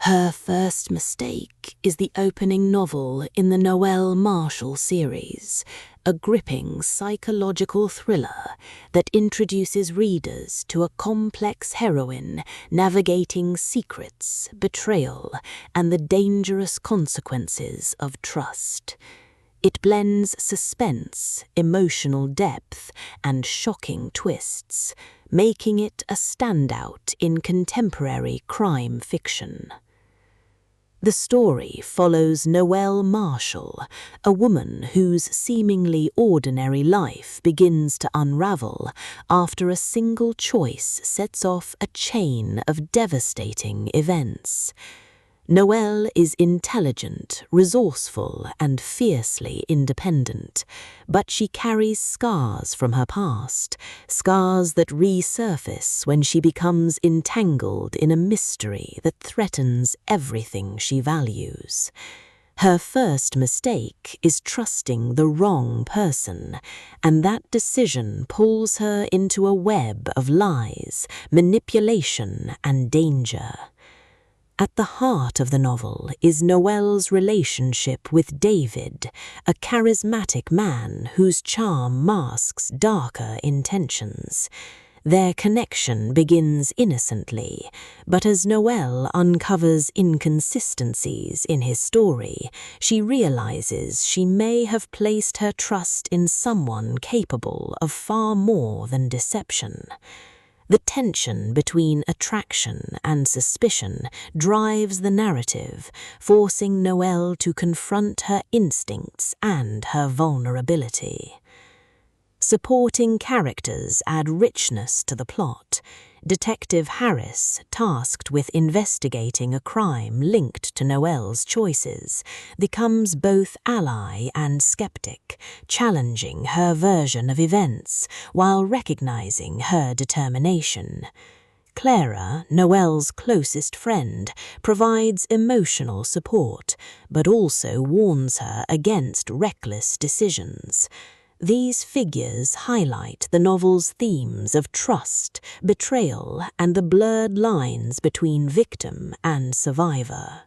Her First Mistake is the opening novel in the Noelle Marshall series, a gripping psychological thriller that introduces readers to a complex heroine navigating secrets, betrayal, and the dangerous consequences of trust. It blends suspense, emotional depth, and shocking twists, making it a standout in contemporary crime fiction. The story follows Noelle Marshall, a woman whose seemingly ordinary life begins to unravel after a single choice sets off a chain of devastating events. Noelle is intelligent, resourceful, and fiercely independent, but she carries scars from her past, scars that resurface when she becomes entangled in a mystery that threatens everything she values. Her first mistake is trusting the wrong person, and that decision pulls her into a web of lies, manipulation, and danger. At the heart of the novel is Noelle's relationship with David, a charismatic man whose charm masks darker intentions. Their connection begins innocently, but as Noelle uncovers inconsistencies in his story, she realizes she may have placed her trust in someone capable of far more than deception. The tension between attraction and suspicion drives the narrative, forcing Noelle to confront her instincts and her vulnerability. Supporting characters add richness to the plot. Detective Harris, tasked with investigating a crime linked to Noelle's choices, becomes both ally and skeptic, challenging her version of events while recognizing her determination. Clara, Noelle's closest friend, provides emotional support, but also warns her against reckless decisions. These figures highlight the novel's themes of trust, betrayal, and the blurred lines between victim and survivor.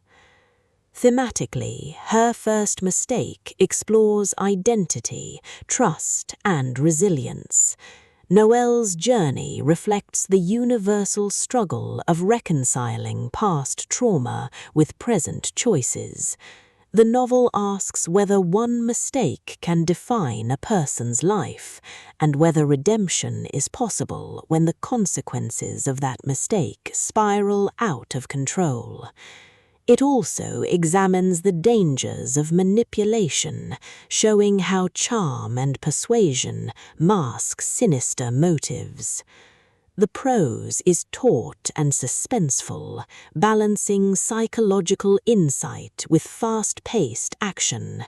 Thematically, Her First Mistake explores identity, trust, and resilience. Noelle's journey reflects the universal struggle of reconciling past trauma with present choices. The novel asks whether one mistake can define a person's life, and whether redemption is possible when the consequences of that mistake spiral out of control. It also examines the dangers of manipulation, showing how charm and persuasion mask sinister motives. The prose is taut and suspenseful, balancing psychological insight with fast-paced action.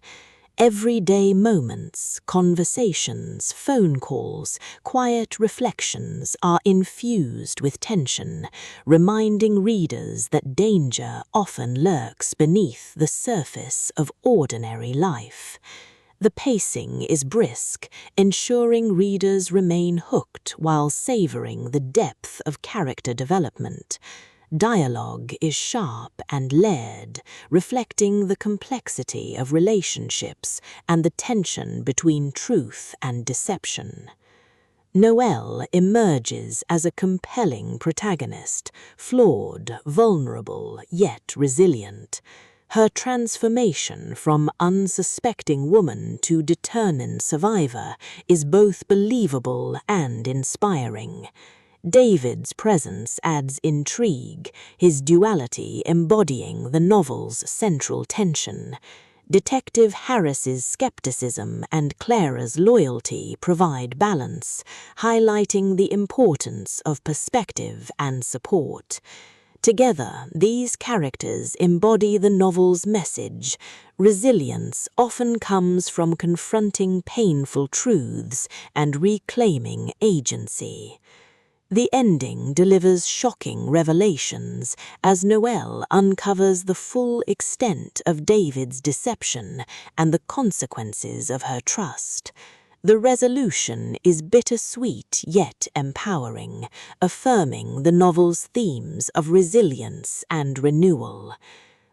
Everyday moments, conversations, phone calls, quiet reflections are infused with tension, reminding readers that danger often lurks beneath the surface of ordinary life. The pacing is brisk, ensuring readers remain hooked while savoring the depth of character development. Dialogue is sharp and layered, reflecting the complexity of relationships and the tension between truth and deception. Noelle emerges as a compelling protagonist, flawed, vulnerable, yet resilient. Her transformation from unsuspecting woman to determined survivor is both believable and inspiring. David's presence adds intrigue, his duality embodying the novel's central tension. Detective Harris's skepticism and Clara's loyalty provide balance, highlighting the importance of perspective and support. Together, these characters embody the novel's message. Resilience often comes from confronting painful truths and reclaiming agency. The ending delivers shocking revelations as Noelle uncovers the full extent of David's deception and the consequences of her trust. The resolution is bittersweet yet empowering, affirming the novel's themes of resilience and renewal.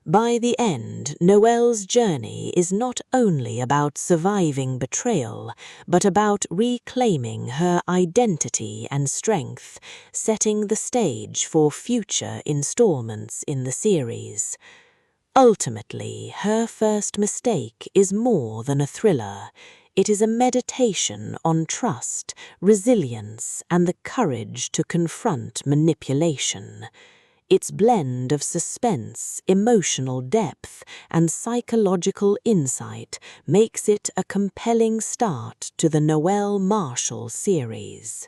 By the end, Noelle's journey is not only about surviving betrayal, but about reclaiming her identity and strength, setting the stage for future installments in the series. Ultimately, her first mistake is more than a thriller. It is a meditation on trust, resilience, and the courage to confront manipulation. Its blend of suspense, emotional depth, and psychological insight makes it a compelling start to the Noelle Marshall series.